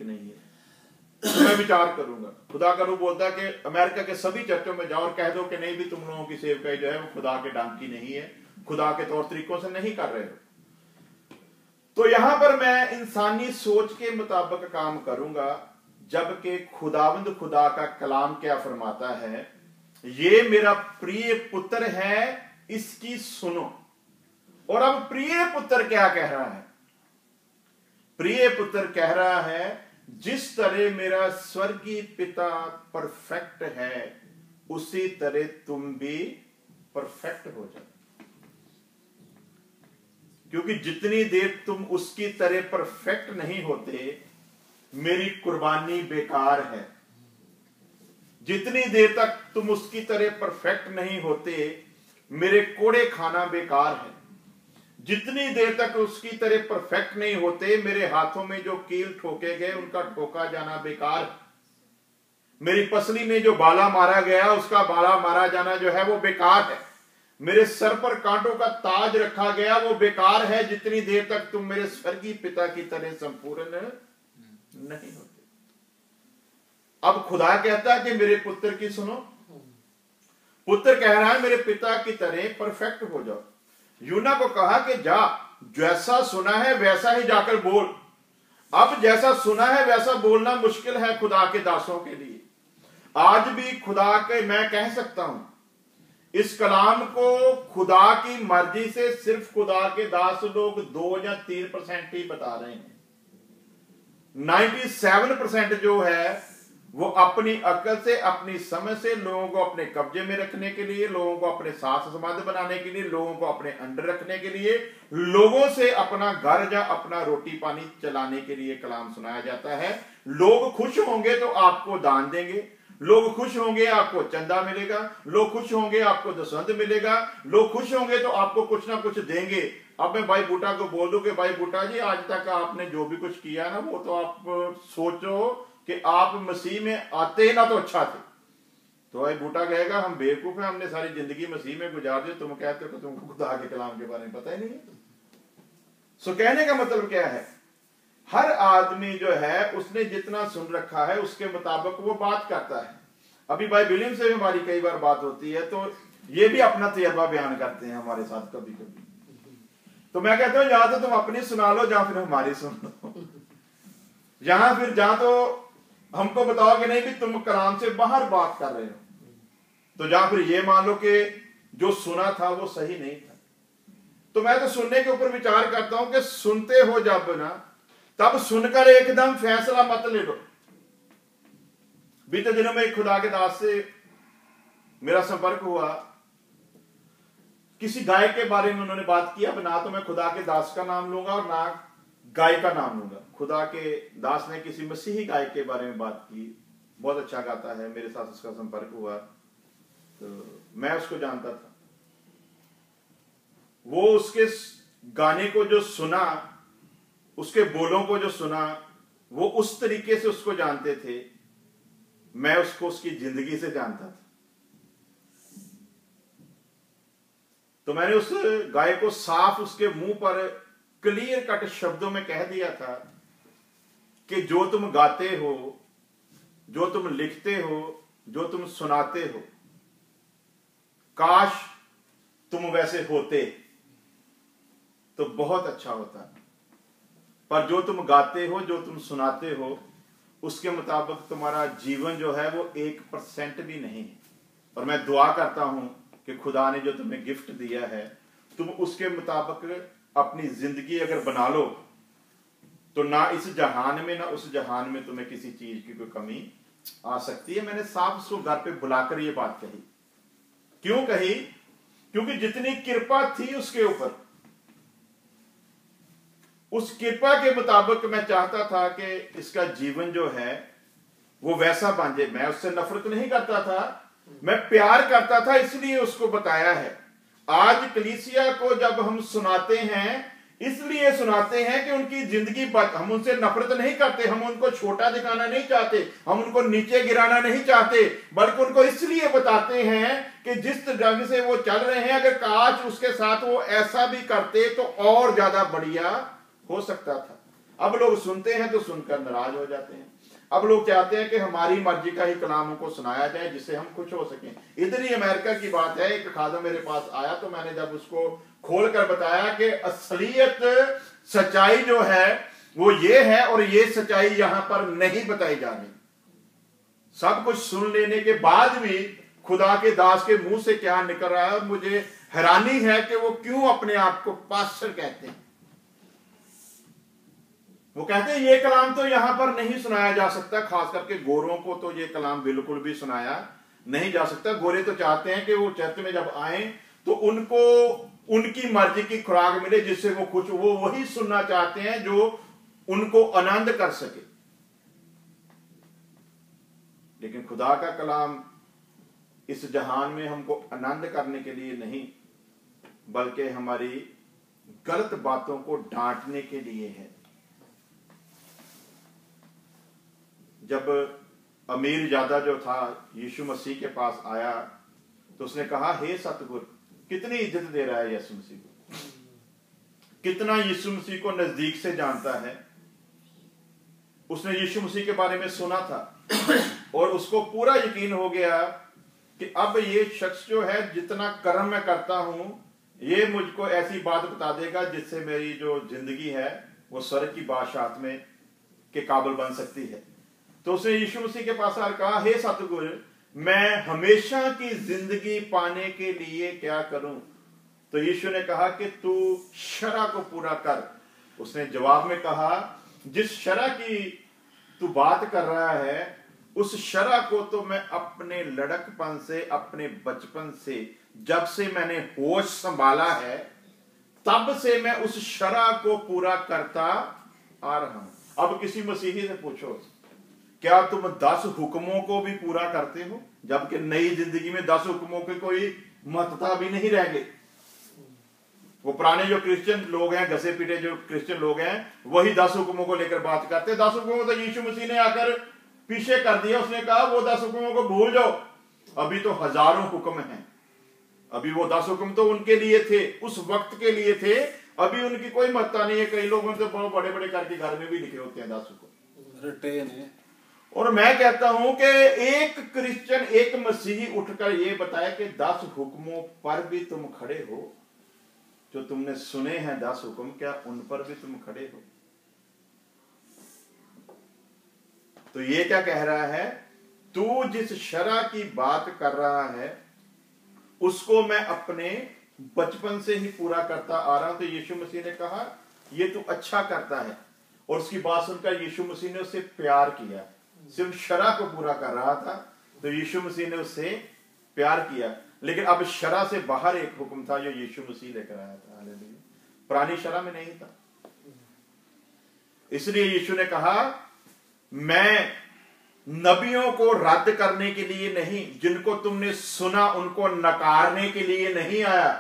कि नहीं है। मैं विचार करूंगा। खुदा का रूह बोलता है कि अमेरिका के सभी चर्चों में जाओ और कह दो कि नहीं भी तुम लोगों की सेवकाई जो है वो खुदा के ढंग की नहीं है, खुदा के तौर तरीकों से नहीं कर रहे हो। तो यहां पर मैं इंसानी सोच के मुताबिक काम करूंगा, जबकि खुदावंद खुदा का कलाम क्या फरमाता है, ये मेरा प्रिय पुत्र है, इसकी सुनो। और अब प्रिय पुत्र क्या कह रहा है? प्रिय पुत्र कह रहा है जिस तरह मेरा स्वर्गीय पिता परफेक्ट है उसी तरह तुम भी परफेक्ट हो जाओ, क्योंकि जितनी देर तुम उसकी तरह परफेक्ट नहीं होते मेरी कुर्बानी बेकार है। जितनी देर तक तुम उसकी तरह परफेक्ट नहीं होते मेरे कोड़े खाना बेकार है। जितनी देर तक उसकी तरह परफेक्ट नहीं होते मेरे हाथों में जो कील ठोके गए उनका ठोका जाना बेकार है। मेरी पसली में जो बाला मारा गया उसका बाला मारा जाना जो है वो बेकार है। मेरे सर पर कांटों का ताज रखा गया वो बेकार है, जितनी देर तक तुम मेरे स्वर्गीय पिता की तरह संपूर्ण नहीं होते। अब खुदा कहता है कि मेरे पुत्र की सुनो। पुत्र कह रहा है मेरे पिता की तरह परफेक्ट हो जाओ। यूना को कहा कि जा, जैसा सुना है वैसा ही जाकर बोल। अब जैसा सुना है वैसा बोलना मुश्किल है खुदा के दासों के लिए। आज भी खुदा के मैं कह सकता हूं इस कलाम को खुदा की मर्जी से सिर्फ खुदा के दास लोग 2 या 3% ही बता रहे हैं। 97% जो है वो अपनी अकल से, अपनी समझ से लोगों को अपने कब्जे में रखने के लिए, लोगों को अपने साथ संबंध बनाने के लिए, लोगों को अपने अंडर रखने के लिए, लोगों से अपना घर या अपना रोटी पानी चलाने के लिए कलाम सुनाया जाता है। लोग खुश होंगे तो आपको दान देंगे, लोग खुश होंगे आपको चंदा मिलेगा, लोग खुश होंगे आपको दसवंध मिलेगा, लोग खुश होंगे तो आपको कुछ ना कुछ देंगे। अब मैं भाई बूटा को बोल दूं कि भाई बूटा जी आज तक आपने जो भी कुछ किया ना वो तो आप सोचो कि आप मसीह में आते ना तो अच्छा थे। तो भाई बूटा कहेगा हम बेवकूफ हैं, हमने सारी जिंदगी मसीह में गुजार दी, तुम कहते हो कि तुमको खुदा के कलाम के बारे में पता ही नहीं है। सो कहने का मतलब क्या है, हर आदमी जो है उसने जितना सुन रखा है उसके मुताबिक वो बात करता है। अभी भाई विलियम से भी हमारी कई बार बात होती है तो ये भी अपना तजर्बा बयान करते हैं हमारे साथ कभी कभी। तो मैं कहता हूं या तो तुम अपनी सुना लो या फिर हमारी सुन लो। जहां तो हमको बताओ कि नहीं भी तुम कलाम से बाहर बात कर रहे हो, तो जहां फिर ये मान लो कि जो सुना था वो सही नहीं था। तो मैं तो सुनने के ऊपर विचार करता हूं कि सुनते हो जब ना तब सुनकर एकदम फैसला मत ले लो। बीते दिनों में एक खुदा के दास से मेरा संपर्क हुआ, किसी गाय के बारे में उन्होंने बात किया। ना तो मैं खुदा के दास का नाम लूंगा और ना गाय का नाम लूंगा। खुदा के दास ने किसी मसीही गाय के बारे में बात की, बहुत अच्छा गाता है, मेरे साथ उसका संपर्क हुआ तो मैं उसको जानता था। वो उसके गाने को जो सुना, उसके बोलों को जो सुना, वो उस तरीके से उसको जानते थे, मैं उसको उसकी जिंदगी से जानता था। तो मैंने उस गाय को साफ उसके मुंह पर क्लियर कट शब्दों में कह दिया था कि जो तुम गाते हो, जो तुम लिखते हो, जो तुम सुनाते हो, काश तुम वैसे होते तो बहुत अच्छा होता। पर जो तुम गाते हो, जो तुम सुनाते हो, उसके मुताबिक तुम्हारा जीवन जो है वो 1% भी नहीं है। और मैं दुआ करता हूं कि खुदा ने जो तुम्हें गिफ्ट दिया है तुम उसके मुताबिक अपनी जिंदगी अगर बना लो तो ना इस जहान में ना उस जहान में तुम्हें किसी चीज की कोई कमी आ सकती है। मैंने साफ उसको घर पे बुलाकर ये बात कही। क्यों कही? क्योंकि जितनी कृपा थी उसके ऊपर, उस कृपा के मुताबिक मैं चाहता था कि इसका जीवन जो है वो वैसा बन जाए। मैं उससे नफरत नहीं करता था, मैं प्यार करता था, इसलिए उसको बताया है। आज कलीसिया को जब हम सुनाते हैं इसलिए सुनाते हैं कि उनकी जिंदगी हम उनसे नफरत नहीं करते, हम उनको छोटा दिखाना नहीं चाहते, हम उनको नीचे गिराना नहीं चाहते, बल्कि उनको इसलिए बताते हैं कि जिस ढंग से वो चल रहे हैं अगर काश उसके साथ वो ऐसा भी करते तो और ज्यादा बढ़िया हो सकता था। अब लोग सुनते हैं तो सुनकर नाराज हो जाते हैं। अब लोग चाहते हैं कि हमारी मर्जी का ही कलाम उनको सुनाया जाए जिससे हम खुश हो सकें। इधर ही अमेरिका की बात है, एक खादम मेरे पास आया तो मैंने जब उसको खोलकर बताया कि असलियत सच्चाई जो है वो ये है और ये सच्चाई यहां पर नहीं बताई जा रही। सब कुछ सुन लेने के बाद भी खुदा के दास के मुंह से क्या निकल रहा है, और मुझे हैरानी है कि वो क्यों अपने आप को पास्टर कहते हैं। वो कहते हैं ये कलाम तो यहां पर नहीं सुनाया जा सकता, खास करके गोरों को तो ये कलाम बिल्कुल भी सुनाया नहीं जा सकता। गोरे तो चाहते हैं कि वो चर्च में जब आए तो उनको उनकी मर्जी की खुराक मिले जिससे वो खुश, वो वही सुनना चाहते हैं जो उनको आनंद कर सके। लेकिन खुदा का कलाम इस जहान में हमको आनंद करने के लिए नहीं, बल्कि हमारी गलत बातों को डांटने के लिए है। जब अमीर ज्यादा जो था यीशु मसीह के पास आया तो उसने कहा, हे सतगुर, कितनी इज्जत दे रहा है यीशु मसीह को, कितना यीशु मसीह को नजदीक से जानता है। उसने यीशु मसीह के बारे में सुना था और उसको पूरा यकीन हो गया कि अब ये शख्स जो है, जितना कर्म मैं करता हूं, ये मुझको ऐसी बात बता देगा जिससे मेरी जो जिंदगी है वो स्वर्ग की बादशाहत में के काबिल बन सकती है। तो उसने यीशु मसीह के पास आकर कहा, हे सतगुर, मैं हमेशा की जिंदगी पाने के लिए क्या करूं? तो यीशु ने कहा कि तू शरह को पूरा कर। उसने जवाब में कहा, जिस शरह की तू बात कर रहा है उस शरह को तो मैं अपने लड़कपन से, अपने बचपन से, जब से मैंने होश संभाला है तब से मैं उस शरह को पूरा करता आ रहा हूं। अब किसी मसीही से पूछो, क्या तुम 10 हुक्मों को भी पूरा करते हो? जबकि नई जिंदगी में 10 हुक्मों की कोई महत्ता भी नहीं रह गई। वो पुराने जो क्रिश्चियन लोग हैं, घसे पीटे जो क्रिश्चियन लोग हैं, वही 10 हुक्मों को लेकर बात करते हैं। 10 हुक्मों को तो यीशु मसीह ने आकर पीछे कर दिया। उसने कहा वो 10 हुक्मों को भूल जाओ, अभी तो हजारों हुक्म हैं। अभी वो 10 हुक्म तो उनके लिए थे, उस वक्त के लिए थे, अभी उनकी कोई महत्ता नहीं है। कई लोगों से बहुत बड़े बड़े करके घर में भी लिखे होते हैं 10 हुक्म। और मैं कहता हूं कि एक क्रिश्चियन, एक मसीही उठकर ये बताए कि 10 हुक्मों पर भी तुम खड़े हो। जो तुमने सुने हैं 10 हुक्म, क्या उन पर भी तुम खड़े हो? तो ये क्या कह रहा है, तू जिस शरह की बात कर रहा है उसको मैं अपने बचपन से ही पूरा करता आ रहा हूं। तो यीशु मसीह ने कहा, ये तू अच्छा करता है। और उसकी बात सुनकर यीशु मसीह ने उससे प्यार किया। सिर्फ शरह को पूरा कर रहा था तो यीशु मसीह ने उससे प्यार किया। लेकिन अब शरह से बाहर एक हुक्म था जो यीशु मसीह लेकर आया था। हालेलुया। पुरानी शरह में नहीं था। इसलिए यीशु ने कहा, मैं नबियों को रद्द करने के लिए नहीं, जिनको तुमने सुना उनको नकारने के लिए नहीं आया,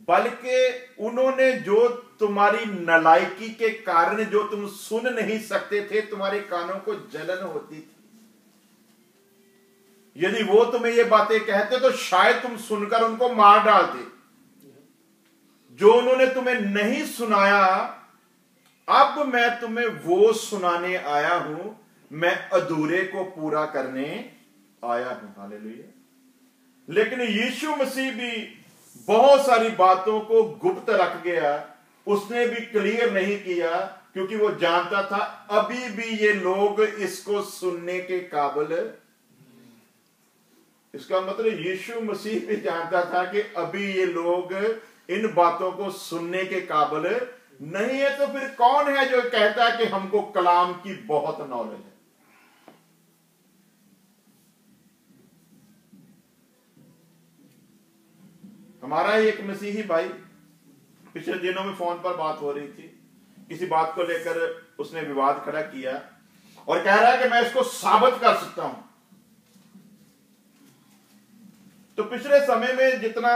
बल्कि उन्होंने जो तुम्हारी नालायकी के कारण जो तुम सुन नहीं सकते थे, तुम्हारे कानों को जलन होती थी, यदि वो तुम्हें ये बातें कहते तो शायद तुम सुनकर उनको मार डालते। जो उन्होंने तुम्हें नहीं सुनाया, अब मैं तुम्हें वो सुनाने आया हूं, मैं अधूरे को पूरा करने आया हूं। हालेलुया। लेकिन यीशु मसीह भी बहुत सारी बातों को गुप्त रख गया, उसने भी क्लियर नहीं किया, क्योंकि वो जानता था अभी भी ये लोग इसको सुनने के काबिल। इसका मतलब यीशु मसीह भी जानता था कि अभी ये लोग इन बातों को सुनने के काबिल नहीं है। तो फिर कौन है जो कहता है कि हमको कलाम की बहुत नॉलेज है? हमारा एक मसीही भाई, पिछले दिनों में फोन पर बात हो रही थी, किसी बात को लेकर उसने विवाद खड़ा किया और कह रहा है कि मैं इसको साबित कर सकता हूं। तो पिछले समय में जितना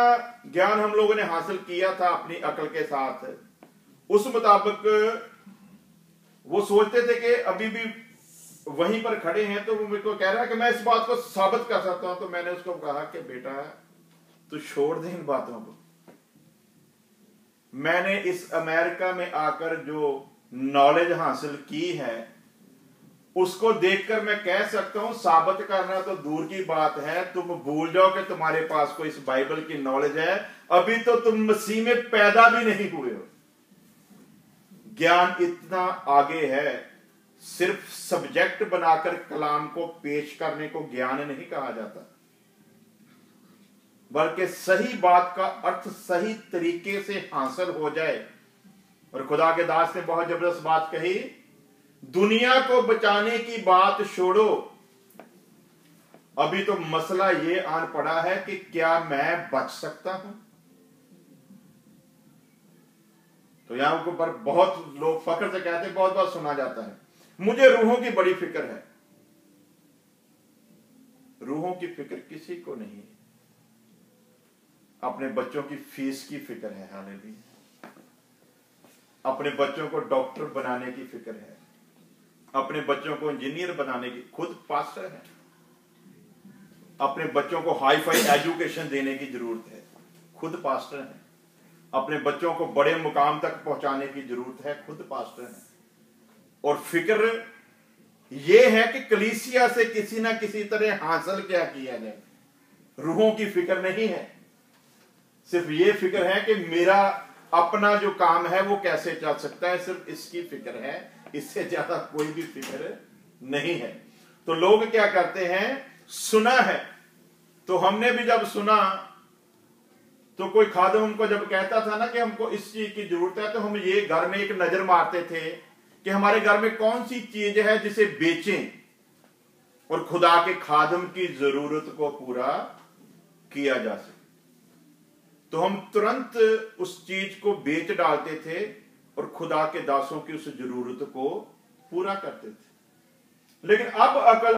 ज्ञान हम लोगों ने हासिल किया था अपनी अकल के साथ, उस मुताबिक वो सोचते थे कि अभी भी वहीं पर खड़े हैं। तो वो मेरे को कह रहा है कि मैं इस बात को साबित कर सकता हूं। तो मैंने उसको कहा कि बेटा तू छोड़ दे इन बातों को। मैंने इस अमेरिका में आकर जो नॉलेज हासिल की है, उसको देखकर मैं कह सकता हूं, साबित करना तो दूर की बात है, तुम भूल जाओ कि तुम्हारे पास कोई इस बाइबल की नॉलेज है, अभी तो तुम मसीह में पैदा भी नहीं हुए हो। ज्ञान इतना आगे है, सिर्फ सब्जेक्ट बनाकर कलाम को पेश करने को ज्ञान नहीं कहा जाता, बल्कि सही बात का अर्थ सही तरीके से हासिल हो जाए। और खुदा के दास ने बहुत जबरदस्त बात कही, दुनिया को बचाने की बात छोड़ो, अभी तो मसला यह आन पड़ा है कि क्या मैं बच सकता हूं। तो यहां पर बहुत लोग फख्र से कहते हैं, बहुत बात सुना जाता है, मुझे रूहों की बड़ी फिक्र है। रूहों की फिक्र किसी को नहीं है, अपने बच्चों की फीस की फिक्र है, हालेलुया। अपने बच्चों को डॉक्टर बनाने की फिक्र है, अपने बच्चों को इंजीनियर बनाने की, खुद पास्टर है, अपने बच्चों को हाई फाई एजुकेशन देने की जरूरत है, खुद पास्टर है, अपने बच्चों को बड़े मुकाम तक पहुंचाने की जरूरत है, खुद पास्टर है। और फिक्र यह है कि कलीसिया से किसी ना किसी तरह हासिल क्या किया जाए। रूहों की फिक्र नहीं है, सिर्फ ये फिक्र है कि मेरा अपना जो काम है वो कैसे चल सकता है, सिर्फ इसकी फिक्र है, इससे ज्यादा कोई भी फिक्र नहीं है। तो लोग क्या करते हैं, सुना है, तो हमने भी जब सुना तो कोई खादिम हमको जब कहता था ना कि हमको इस चीज की जरूरत है, तो हम ये घर में एक नजर मारते थे कि हमारे घर में कौन सी चीज है जिसे बेचें और खुदा के खादिम की जरूरत को पूरा किया जा सके। तो हम तुरंत उस चीज को बेच डालते थे और खुदा के दासों की उस जरूरत को पूरा करते थे। लेकिन अब अकल